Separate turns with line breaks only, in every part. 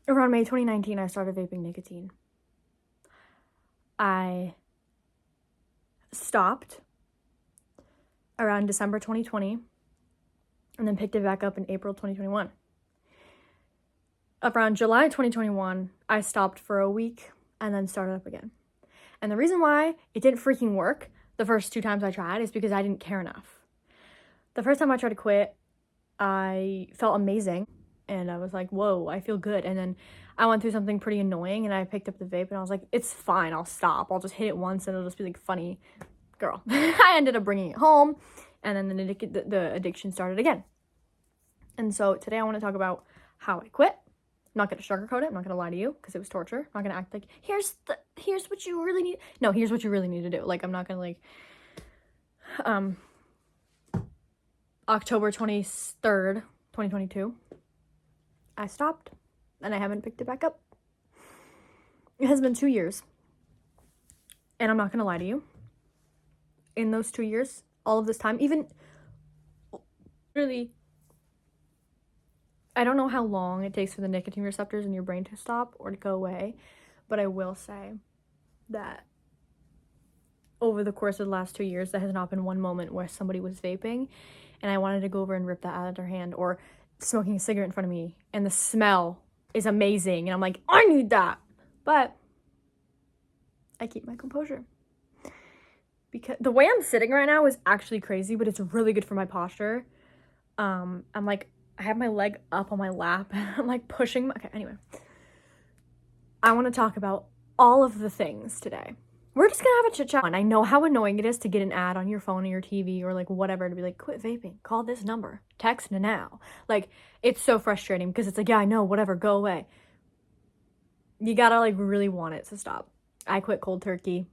around May 2019, I started vaping nicotine. I stopped around December 2020 and then picked it back up in April 2021. Around July 2021, I stopped for a week and then started up again. And the reason why it didn't freaking work the first 2 times I tried is because I didn't care enough. The first time I tried to quit, I felt amazing and I was like, whoa, I feel good. And then I went through something pretty annoying and I picked up the vape and I was like, it's fine, I'll stop. I'll just hit it once and it'll just be like funny. Girl. I ended up bringing it home and then the addiction started again. And so today I want to talk about how I quit. I'm not going to sugarcoat it. I'm not going to lie to you because it was torture. I'm not going to act like, here's what you really need. No, here's what you really need to do. Like, I'm not going to October 23rd, 2022, I stopped and I haven't picked it back up. It has been 2 years. And I'm not going to lie to you. In those 2 years, all of this time, even really, I don't know how long it takes for the nicotine receptors in your brain to stop or to go away, but I will say that over the course of the last 2 years, there has not been one moment where somebody was vaping and I wanted to go over and rip that out of their hand, or smoking a cigarette in front of me and the smell is amazing and I'm like, I need that. But I keep my composure. Because the way I'm sitting right now is actually crazy, but it's really good for my posture. I'm like, I have my leg up on my lap and I'm like pushing okay, anyway. I want to talk about all of the things today. We're just gonna have a chit chat. And I know how annoying it is to get an ad on your phone or your TV or like whatever to be like, quit vaping, call this number, text now. Like, it's so frustrating because it's like, yeah, I know, whatever, go away. You gotta like really want it to stop. I quit cold turkey.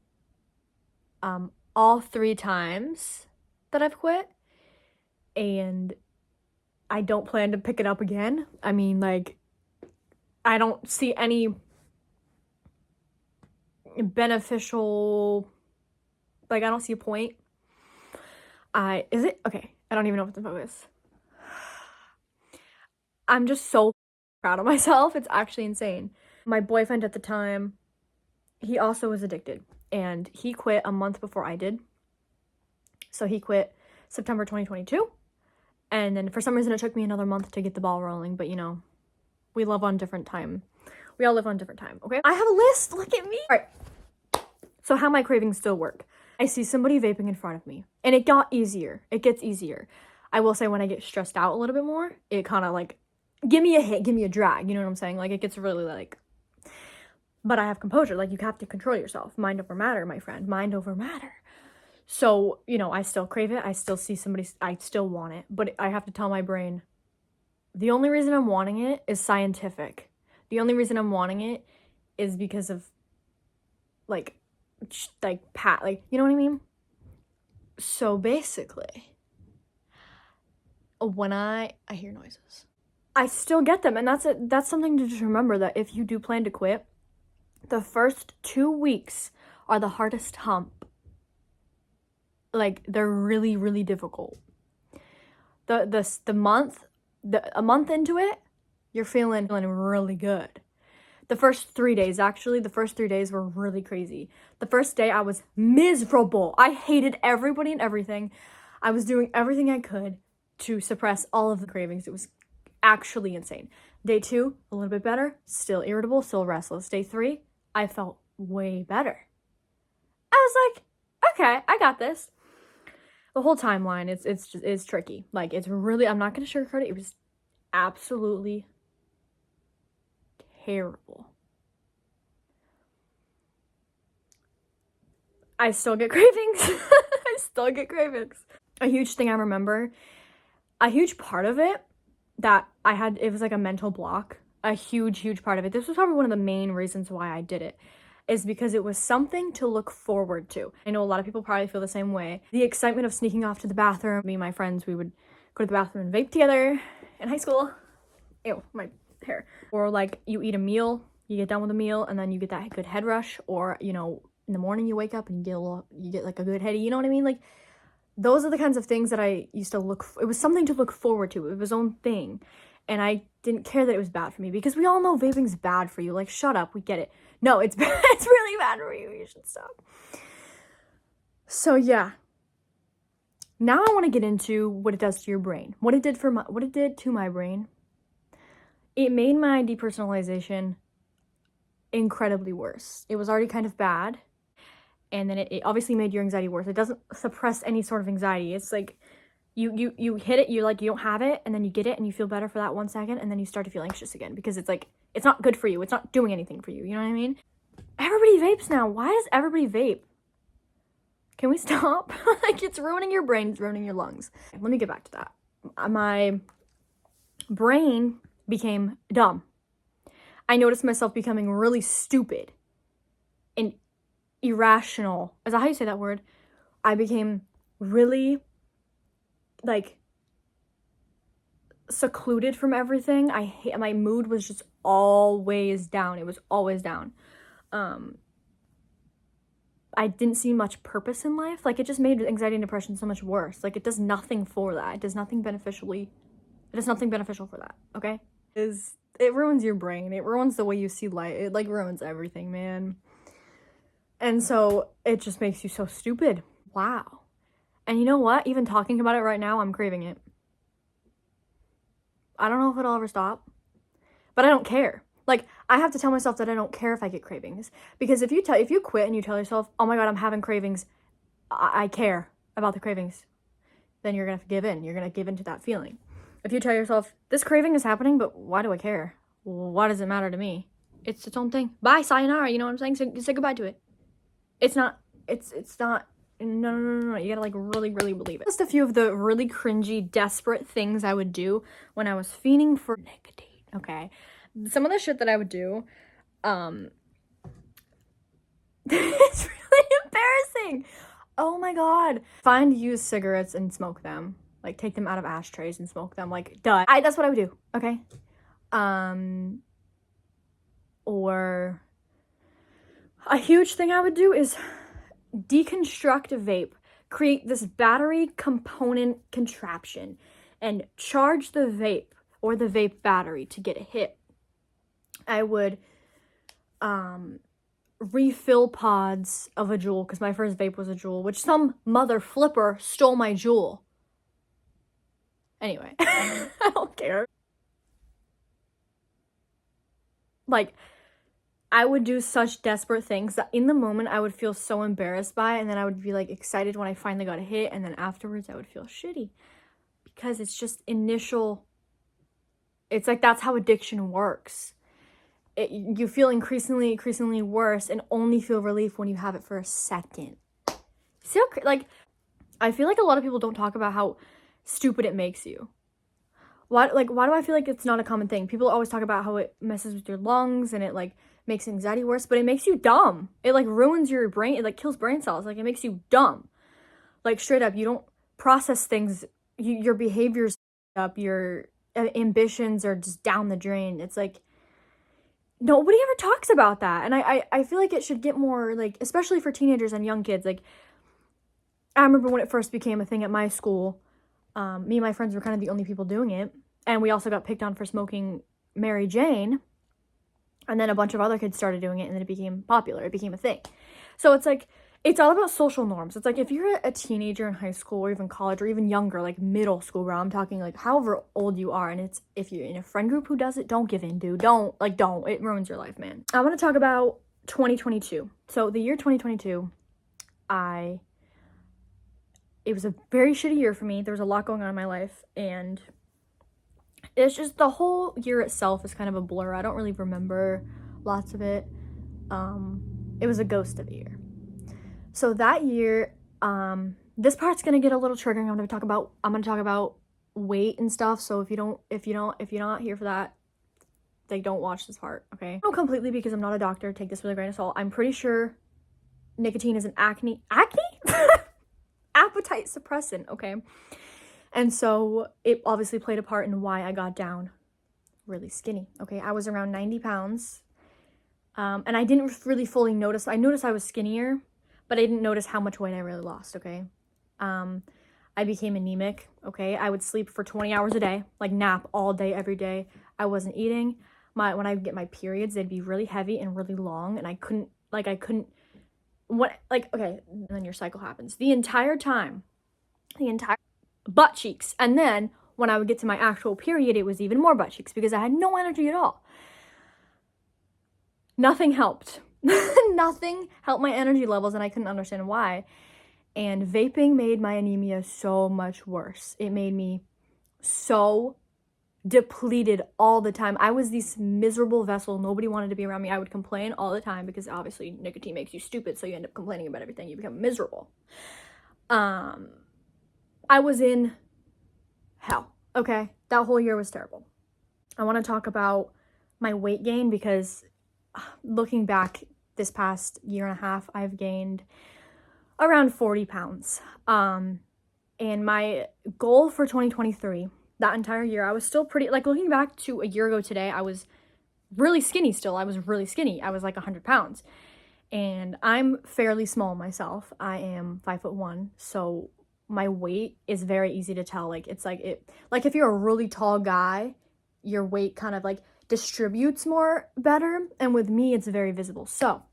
All 3 times that I've quit, and I don't plan to pick it up again. I mean, like, I don't see any beneficial, like, I don't see a point. Is it? Okay, I don't even know what the vote is. I'm just so proud of myself. It's actually insane. My boyfriend at the time, he also was addicted, and he quit a month before I did. So he quit September 2022. And then for some reason it took me another month to get the ball rolling, but you know, we live on different time. We all live on different time, okay? I have a list, look at me. All right, so how my cravings still work. I see somebody vaping in front of me and it got easier. It gets easier. I will say when I get stressed out a little bit more, it kind of like, give me a hit, give me a drag, you know what I'm saying? Like, it gets really like, but I have composure. Like, you have to control yourself. Mind over matter, my friend, mind over matter. So, you know, I still crave it. I still see somebody, I still want it. But I have to tell my brain, the only reason I'm wanting it is scientific. The only reason I'm wanting it is because of, like, you know what I mean? So basically, when I hear noises, I still get them. And that's something to just remember, that if you do plan to quit, the first 2 weeks are the hardest hump. Like, they're really, really difficult. A month into it, you're feeling really good. The first 3 days, actually, were really crazy. The first day, I was miserable. I hated everybody and everything. I was doing everything I could to suppress all of the cravings. It was actually insane. Day 2, a little bit better. Still irritable, still restless. Day 3, I felt way better. I was like, okay, I got this. The whole timeline, it's tricky. Like, it's really, I'm not going to sugarcoat it. It was absolutely terrible. I still get cravings. A huge thing I remember, a huge part of it that I had, it was like a mental block. A huge part of it. This was probably one of the main reasons why I did it, is because it was something to look forward to. I know a lot of people probably feel the same way. The excitement of sneaking off to the bathroom. Me and my friends, we would go to the bathroom and vape together in high school. Ew, my hair. Or like, you eat a meal, you get done with a meal, and then you get that good head rush. Or, you know, in the morning you wake up and you get like a good heady, you know what I mean? Like, those are the kinds of things that I used to it was something to look forward to. It was its own thing. and I didn't care that it was bad for me, because we all know vaping's bad for you. Like, shut up, we get it. No, it's bad. It's really bad for you. You should stop. So yeah. Now I want to get into what it does to your brain. What it did to my brain. It made my depersonalization incredibly worse. It was already kind of bad, and then it obviously made your anxiety worse. It doesn't suppress any sort of anxiety. It's like you hit it, you don't have it, and then you get it and you feel better for that 1 second, and then you start to feel anxious again, because it's like, it's not good for you. It's not doing anything for you. You know what I mean? Everybody vapes now. Why does everybody vape? Can we stop? Like, it's ruining your brain, it's ruining your lungs. Let me get back to that. My brain became dumb. I noticed myself becoming really stupid and irrational. Is that how you say that word? I became really, like, secluded from everything. My mood was just always down. It was always down. I didn't see much purpose in life. Like, it just made anxiety and depression so much worse. Like, it does nothing for that. It does nothing beneficial for that, okay? It ruins your brain. It ruins the way you see life. It, like, ruins everything, man. And so it just makes you so stupid. Wow. And you know what? Even talking about it right now, I'm craving it. I don't know if it'll ever stop, but I don't care. Like, I have to tell myself that I don't care if I get cravings, because if you quit and you tell yourself, oh my god, I'm having cravings, I care about the cravings, then you're gonna give in. You're gonna give in to that feeling. If you tell yourself, this craving is happening, but why do I care? Why does it matter to me? It's its own thing. Bye, sayonara. You know what I'm saying? Say goodbye to it. It's not. No. You gotta, like, really, really believe it. Just a few of the really cringy, desperate things I would do when I was fiending for nicotine. Okay. Some of the shit that I would do, it's really embarrassing. Oh my god. Find used cigarettes and smoke them. Like, take them out of ashtrays and smoke them. Like, duh. That's what I would do, okay? Or a huge thing I would do is deconstruct a vape. Create this battery component contraption and charge the vape or the vape battery to get a hit. I would refill pods of a Juul, because my first vape was a Juul, which some mother flipper stole my Juul. Anyway, I don't care. Like, I would do such desperate things that in the moment I would feel so embarrassed by it, and then I would be, like, excited when I finally got a hit, and then afterwards I would feel shitty, because it's just initial. It's like, that's how addiction works. You feel increasingly worse and only feel relief when you have it for a second. So, like, I feel like a lot of people don't talk about how stupid it makes you. Why do I feel like it's not a common thing? People always talk about how it messes with your lungs and it, like, makes anxiety worse, but it makes you dumb. It, like, ruins your brain. It, like, kills brain cells. Like, it makes you dumb. Like, straight up, you don't process things. Your behavior's up. Your ambitions are just down the drain. It's like, nobody ever talks about that. And I feel like it should get more, like, especially for teenagers and young kids. Like, I remember when it first became a thing at my school, me and my friends were kind of the only people doing it. And we also got picked on for smoking Mary Jane. And then a bunch of other kids started doing it, and then it became popular. It became a thing. So it's like, it's all about social norms. It's like, if you're a teenager in high school or even college or even younger, like middle school, bro, I'm talking, like, however old you are, and it's, if you're in a friend group who does it, don't give in, dude. Don't. It ruins your life, man. I want to talk about 2022. So the year 2022, it was a very shitty year for me. There was a lot going on in my life, and it's just, the whole year itself is kind of a blur. I don't really remember lots of it. It was a ghost of a year. So that year, this part's gonna get a little triggering. I'm gonna talk about weight and stuff. So if you're not here for that, like, don't watch this part, okay? No, completely, because I'm not a doctor. Take this with a grain of salt. I'm pretty sure nicotine is an acne appetite suppressant, okay? And so it obviously played a part in why I got down really skinny, okay? I was around 90 pounds, and I didn't really fully notice. I noticed I was skinnier, but I didn't notice how much weight I really lost, okay? I I became anemic, okay? I would sleep for 20 hours a day, like nap all day, every day. I wasn't eating. When I would get my periods, they'd be really heavy and really long, and I couldn't, okay, and then your cycle happens. The entire butt cheeks. And then when I would get to my actual period, it was even more butt cheeks because I had no energy at all. Nothing helped. Nothing helped my energy levels, and I couldn't understand why. And vaping made my anemia so much worse. It made me so depleted all the time. I was this miserable vessel. Nobody wanted to be around me. I would complain all the time because obviously nicotine makes you stupid, so you end up complaining about everything. You become miserable. I was in hell, okay? That whole year was terrible. I want to talk about my weight gain because looking back this past year and a half, I've gained around 40 pounds. And my goal for 2023, that entire year, I was still pretty, like looking back to a year ago today, I was really skinny still. I was really skinny. I was like 100 pounds. And I'm fairly small myself. I am 5'1", so my weight is very easy to tell. Like it's like if you're a really tall guy, your weight kind of like distributes more better, and with me it's very visible. So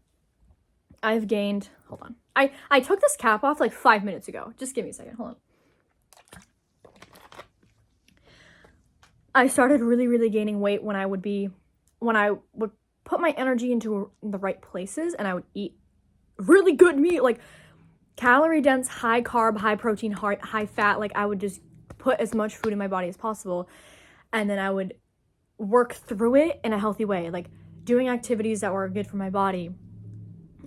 I've gained, hold on, I took this cap off like 5 minutes ago. Just give me a second. Hold on. I started really gaining weight when I would put my energy into the right places, and I would eat really good meat, like calorie dense, high carb, high protein, high fat. Like I would just put as much food in my body as possible, and then I would work through it in a healthy way, like doing activities that were good for my body.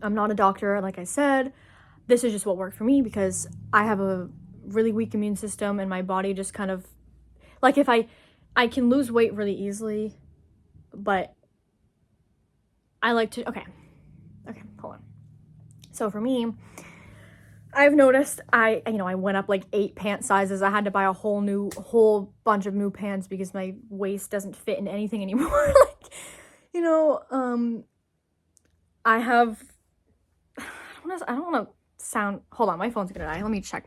I'm not a doctor, like I said. This is just what worked for me because I have a really weak immune system, and my body just kind of, like, if I can lose weight really easily, but I like to, okay, hold on. So for me, I've noticed I went up like 8 pant sizes. I had to buy a whole bunch of new pants because my waist doesn't fit in anything anymore. I have, I don't want to sound, hold on, my phone's gonna die. Let me check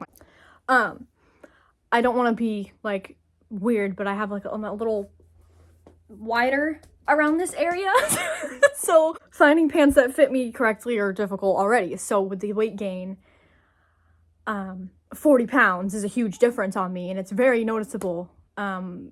I don't want to be like weird, but I have like a little wider around this area. So finding pants that fit me correctly are difficult already. So with the weight gain, 40 pounds is a huge difference on me, and it's very noticeable.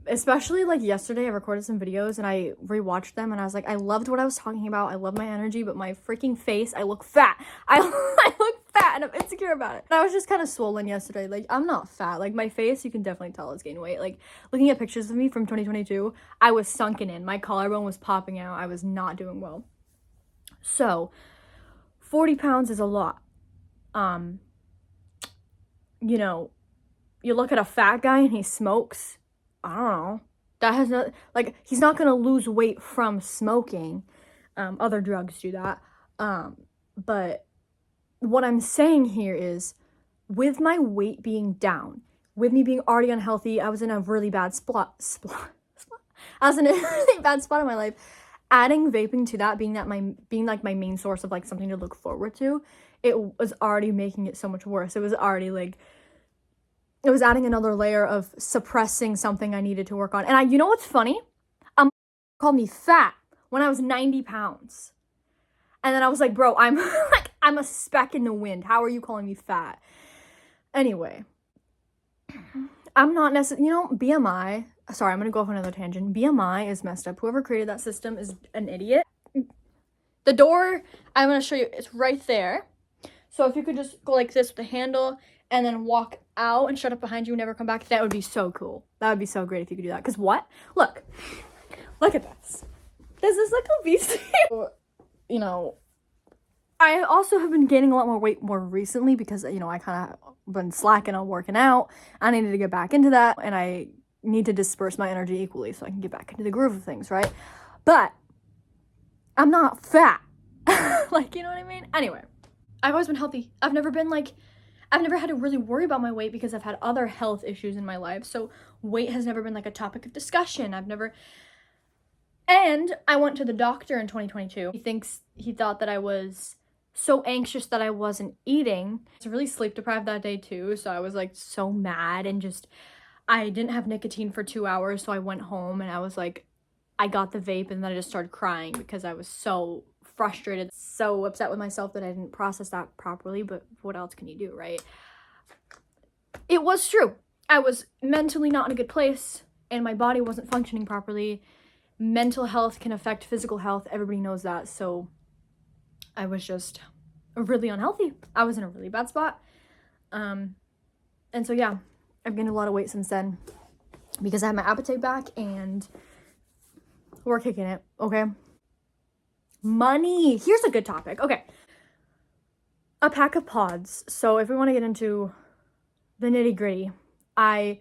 Especially like yesterday, I recorded some videos and I rewatched them, and I was like, I loved what I was talking about. I love my energy, but my freaking face, I look fat. I look fat, and I'm insecure about it. And I was just kind of swollen yesterday. Like, I'm not fat. Like, my face, you can definitely tell it's gained weight. Like, looking at pictures of me from 2022, I was sunken in. My collarbone was popping out. I was not doing well. So 40 pounds is a lot. You look at a fat guy and he smokes. I don't know. That has no, like, he's not gonna lose weight from smoking. Other drugs do that. But what I'm saying here is, with my weight being down, with me being already unhealthy, I was in a really bad spot. I was in a really bad spot in my life. Adding vaping to that, being like my main source of like something to look forward to, it was already making it so much worse. It was already like, it was adding another layer of suppressing something I needed to work on. And you know what's funny? Called me fat when I was 90 pounds. And then I was like, bro, I'm a speck in the wind. How are you calling me fat? Anyway, I'm not necessarily, BMI, sorry, I'm going to go off on another tangent. BMI is messed up. Whoever created that system is an idiot. The door, I'm going to show you, it's right there. So if you could just go like this with the handle and then walk out and shut up behind you and never come back, that would be so cool. That would be so great if you could do that. Because what? Look at this. This is like obesity. I also have been gaining a lot more weight more recently because, I kind of been slacking on working out. I needed to get back into that, and I need to disperse my energy equally so I can get back into the groove of things, right? But I'm not fat. Like, you know what I mean? Anyway, I've always been healthy. I've never had to really worry about my weight because I've had other health issues in my life. So weight has never been like a topic of discussion. And I went to the doctor in 2022. He thought that I was so anxious that I wasn't eating. I was really sleep deprived that day too, so I was like so mad and just, I didn't have nicotine for 2 hours, so I went home and I was like, I got the vape and then I just started crying because I was so frustrated, so upset with myself that I didn't process that properly, but what else can you do, right? It was true. I was mentally not in a good place and my body wasn't functioning properly. Mental health can affect physical health, everybody knows that, so I was just really unhealthy. I was in a really bad spot. And so yeah, I've gained a lot of weight since then because I had my appetite back and we're kicking it, okay? Money. Here's a good topic. Okay. A pack of pods. So if we want to get into the nitty gritty, I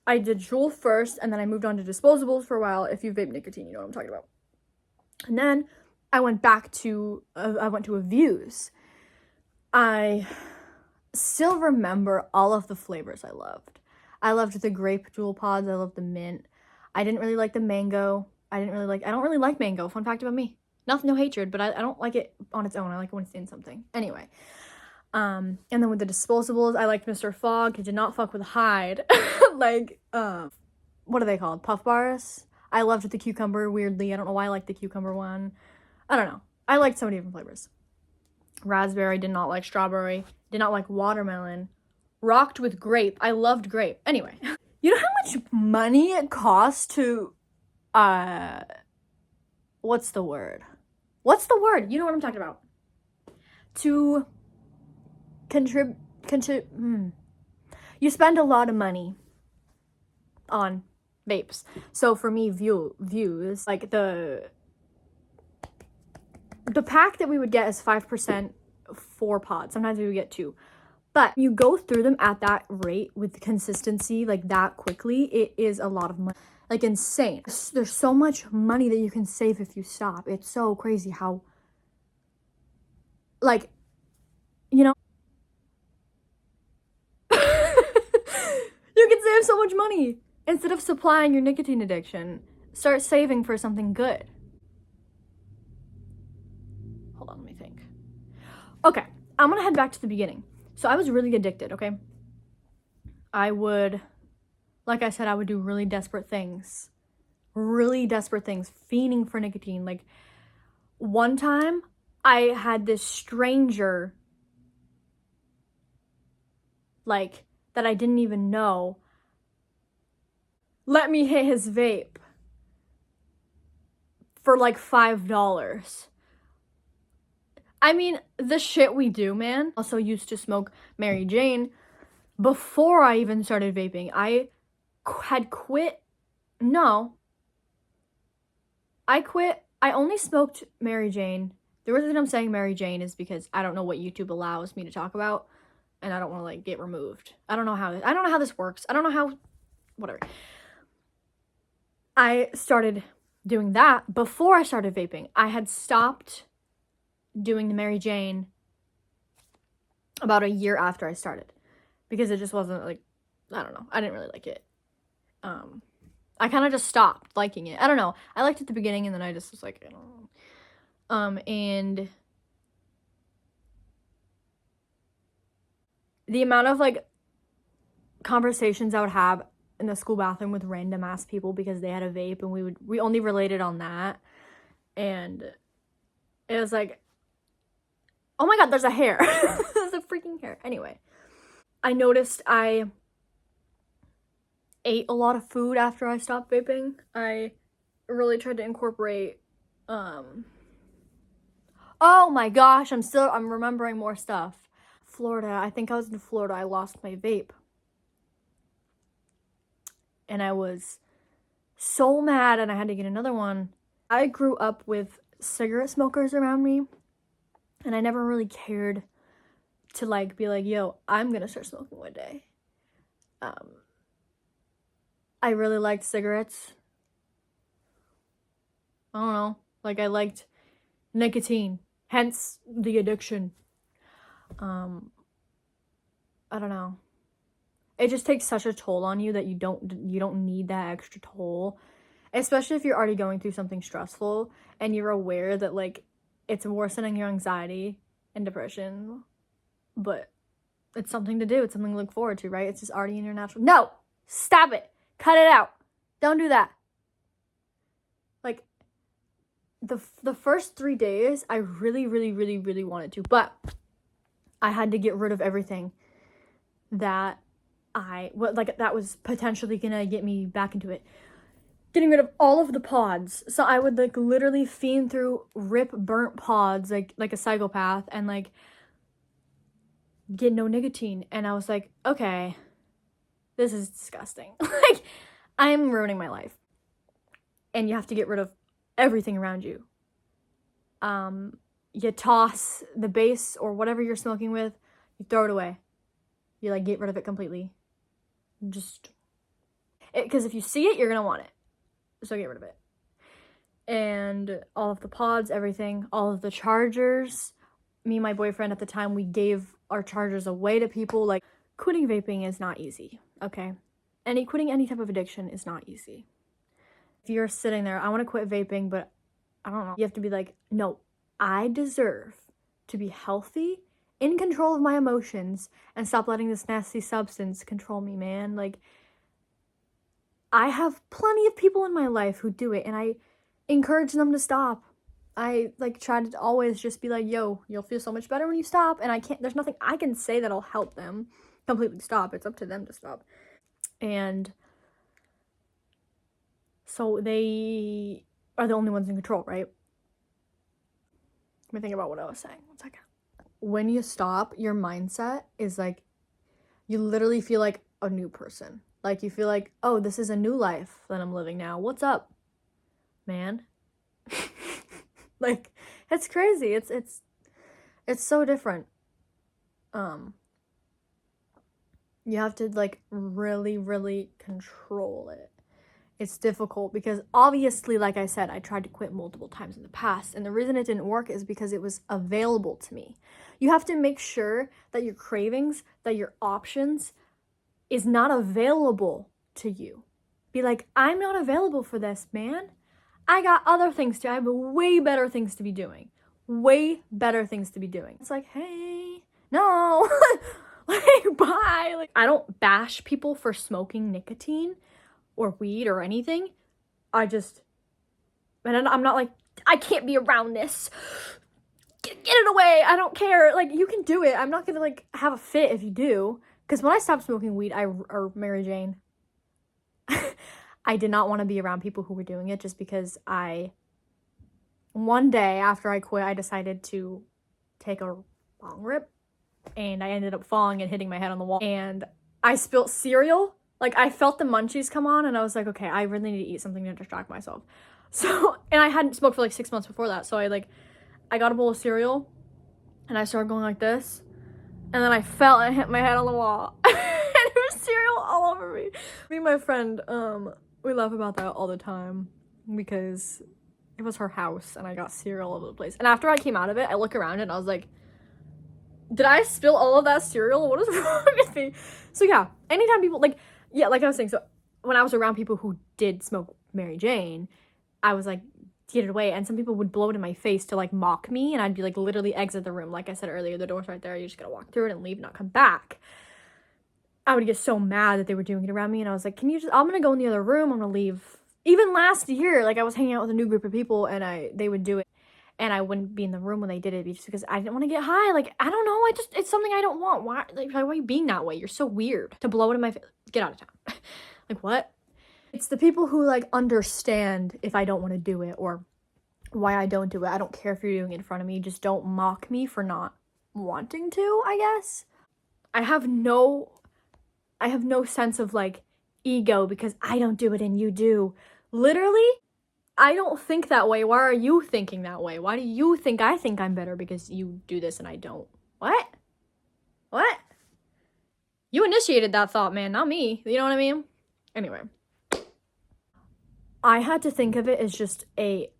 did Juul first and then I moved on to disposables for a while. If you vape nicotine, you know what I'm talking about. And then I went to a Views. I still remember all of the flavors I loved. I loved the grape Juul pods. I loved the mint. I didn't really like the mango. I don't really like mango. Fun fact about me. Nothing, no hatred, but I don't like it on its own. I like it when it's in something. Anyway. And then with the disposables, I liked Mr. Fogg. I did not fuck with Hyde. What are they called? Puff bars? I loved the cucumber, weirdly. I don't know why I liked the cucumber one. I don't know. I liked so many different flavors. Raspberry, did not like strawberry, did not like watermelon. Rocked with grape. I loved grape. Anyway. You know how much money it costs to, what's the word? You know what I'm talking about. To you spend a lot of money on vapes. So for me, Views, like the pack that we would get is 5% 4 pods. Sometimes we would get 2. But you go through them at that rate with consistency, like that quickly, it is a lot of money. Like insane. There's so much money that you can save if you stop. It's so crazy how, like, you know, you can save so much money. Instead of supplying your nicotine addiction, start saving for something good. Hold on, let me think. Okay, I'm gonna head back to the beginning. So I was really addicted, okay? Like I said, I would do really desperate things, fiending for nicotine. Like, one time, I had this stranger, like, that I didn't even know, let me hit his vape for like $5. I mean, the shit we do, man. Also used to smoke Mary Jane before I even started vaping. I only smoked Mary Jane. The reason I'm saying Mary Jane is because I don't know what YouTube allows me to talk about, and I don't want to like get removed. I don't know how this works. I don't know how, whatever. I started doing that before I started vaping. I had stopped doing the Mary Jane about a year after I started because it just wasn't like, I don't know. I didn't really like it. I kind of just stopped liking it. I don't know. I liked it at the beginning and then I just was like, I don't know. And the amount of like conversations I would have in the school bathroom with random ass people because they had a vape and we only related on that. And it was like, oh my god, there's a hair. There's a freaking hair. Anyway, I noticed I ate a lot of food after I stopped vaping. I really tried to incorporate, oh my gosh, I'm remembering more stuff. Florida, I think I was in Florida, I lost my vape. And I was so mad and I had to get another one. I grew up with cigarette smokers around me and I never really cared to like be like, yo, I'm gonna start smoking one day. I really liked cigarettes. I don't know. Like, I liked nicotine, hence the addiction. I don't know. It just takes such a toll on you that you don't need that extra toll. Especially if you're already going through something stressful and you're aware that like It's worsening your anxiety and depression, but it's something to do. It's something to look forward to, right? It's just already in your natural. No! Stop it! Cut it out! Don't do that. Like, the first 3 days, I really, really, really, really wanted to, but I had to get rid of everything that that was potentially gonna get me back into it. Getting rid of all of the pods. So I would like literally fiend through burnt pods like a psychopath and like get no nicotine. And I was like, okay, this is disgusting. Like, I'm ruining my life. And you have to get rid of everything around you. You toss the base or whatever you're smoking with, you throw it away. You like get rid of it completely. Because if you see it, you're gonna want it. So get rid of it. And all of the pods, everything, all of the chargers. Me and my boyfriend at the time, we gave our chargers away to people. Like, quitting vaping is not easy, okay? Quitting any type of addiction is not easy. If you're sitting there, I want to quit vaping, but I don't know. You have to be like, no, I deserve to be healthy, in control of my emotions, and stop letting this nasty substance control me, man. Like, I have plenty of people in my life who do it, and I encourage them to stop. I like try to always just be like, yo, you'll feel so much better when you stop, and there's nothing I can say that'll help them completely stop. It's up to them to stop. And so they are the only ones in control, right? Let me think about what I was saying. 1 second. When you stop, your mindset is like, you literally feel like a new person. Like, you feel like, oh, this is a new life that I'm living now. What's up, man? Like, it's crazy. It's so different. You have to, like, really, really control it. It's difficult because obviously, like I said, I tried to quit multiple times in the past. And the reason it didn't work is because it was available to me. You have to make sure that your cravings, that your options is not available to you. Be like, I'm not available for this, man. I got other things to. I have way better things to be doing. Way better things to be doing. It's like, hey, no. Like, bye. Like, I don't bash people for smoking nicotine or weed or anything. And I'm not like, I can't be around this. Get it away. I don't care. Like, you can do it. I'm not gonna like have a fit if you do. Because when I stopped smoking weed, or Mary Jane, I did not want to be around people who were doing it just because one day after I quit, I decided to take a bong rip and I ended up falling and hitting my head on the wall. And I spilt cereal. Like, I felt the munchies come on and I was like, okay, I really need to eat something to distract myself. So, and I hadn't smoked for like 6 months before that. So I got a bowl of cereal and I started going like this. And then I fell and hit my head on the wall. And there was cereal all over me. Me and my friend, we laugh about that all the time because it was her house and I got cereal all over the place. And after I came out of it, I look around and I was like, did I spill all of that cereal? What is wrong with me? So yeah, anytime people, like I was saying, so when I was around people who did smoke Mary Jane, I was like, get it away. And some people would blow it in my face to like mock me, and I'd be like, literally exit the room. Like I said earlier, the door's right there. You just gotta walk through it and leave and not come back. I would get so mad that they were doing it around me, and I was like, I'm gonna go in the other room. I'm gonna leave. Even last year, like I was hanging out with a new group of people and they would do it and I wouldn't be in the room when they did it just because I didn't want to get high. Like, I don't know. It's something I don't want. Why are you being that way? You're so weird. To blow it in my face. Get out of town. Like, what? It's the people who like understand if I don't want to do it or why I don't do it. I don't care if you're doing it in front of me. Just don't mock me for not wanting to, I guess. I have no sense of like ego because I don't do it and you do. Literally, I don't think that way. Why are you thinking that way? Why do you think I think I'm better because you do this and I don't? What? What? You initiated that thought, man, not me. You know what I mean? Anyway. I had to think of it as just a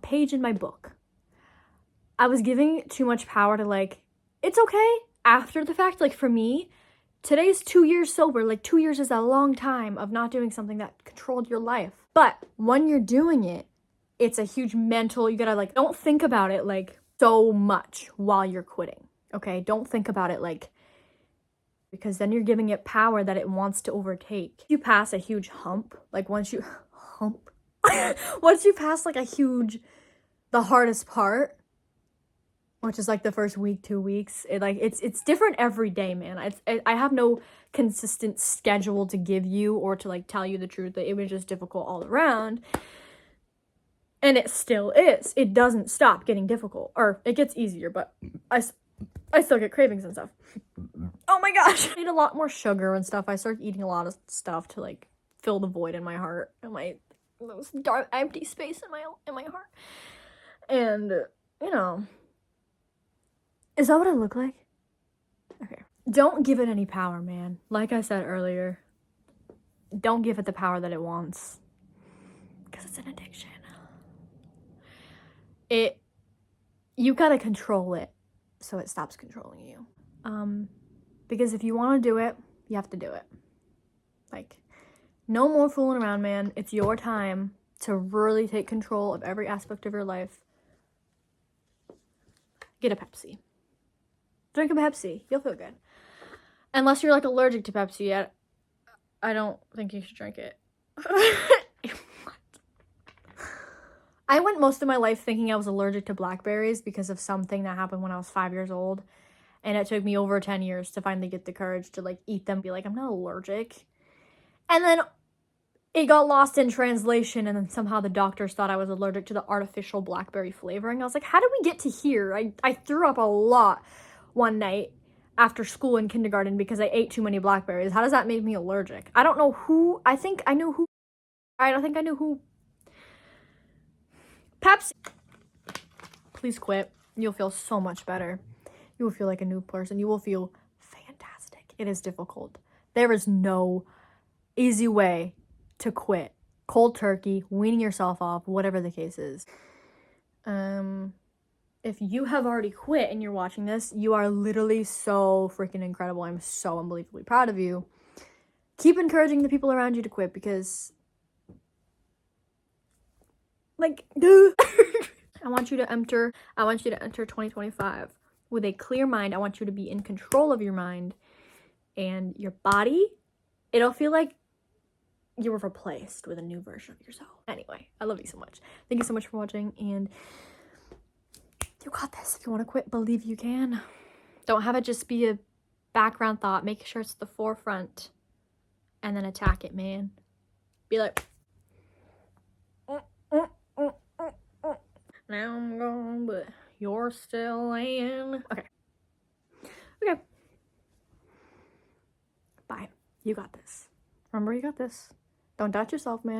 page in my book. I was giving too much power to like, it's okay after the fact. Like for me, today's 2 years sober. Like 2 years is a long time of not doing something that controlled your life. But when you're doing it, it's a huge mental, you gotta like, don't think about it like so much while you're quitting, okay? Don't think about it like, because then you're giving it power that it wants to overtake. You pass a huge hump, like once you, once you pass like the hardest part, which is like the first week, 2 weeks, it's different every day, man. I have no consistent schedule to give you or to like tell you the truth, that it was just difficult all around. And it still is. It doesn't stop getting difficult, or it gets easier, but I still get cravings and stuff. Oh my gosh. I eat a lot more sugar and stuff. I started eating a lot of stuff to like fill the void in my heart and those dark empty space in my heart. And you know, is that what I look like? Okay. Don't give it any power, man. Like I said earlier, don't give it the power that it wants, because it's an addiction. You gotta control it so it stops controlling you. Because if you want to do it, you have to do it. Like, no more fooling around, man. It's your time to really take control of every aspect of your life. Get a Pepsi. Drink a Pepsi. You'll feel good. Unless you're like allergic to Pepsi, I don't think you should drink it. I went most of my life thinking I was allergic to blackberries because of something that happened when I was 5 years old. And it took me over 10 years to finally get the courage to like eat them, be like, I'm not allergic. And then it got lost in translation, and then somehow the doctors thought I was allergic to the artificial blackberry flavoring. I was like, how did we get to here? I threw up a lot one night after school in kindergarten because I ate too many blackberries. How does that make me allergic? I don't know who. I think I knew who. I don't think I knew who. Pepsi. Please quit. You'll feel so much better. You will feel like a new person. You will feel fantastic. It is difficult. There is no easy way to quit. Cold turkey, weaning yourself off, whatever the case is. If you have already quit and you're watching this, you are literally so freaking incredible. I'm so unbelievably proud of you. Keep encouraging the people around you to quit, because like, dude. I want you to enter 2025 with a clear mind. I want you to be in control of your mind and your body. It'll feel like you were replaced with a new version of yourself. Anyway, I love you so much. Thank you so much for watching, and you got this. If you want to quit, believe you can. Don't have it just be a background thought. Make sure it's the forefront, and then attack it, man. Be like, now I'm gone, but you're still in. Okay. Bye. You got this. Remember, you got this. Don't doubt yourself, man.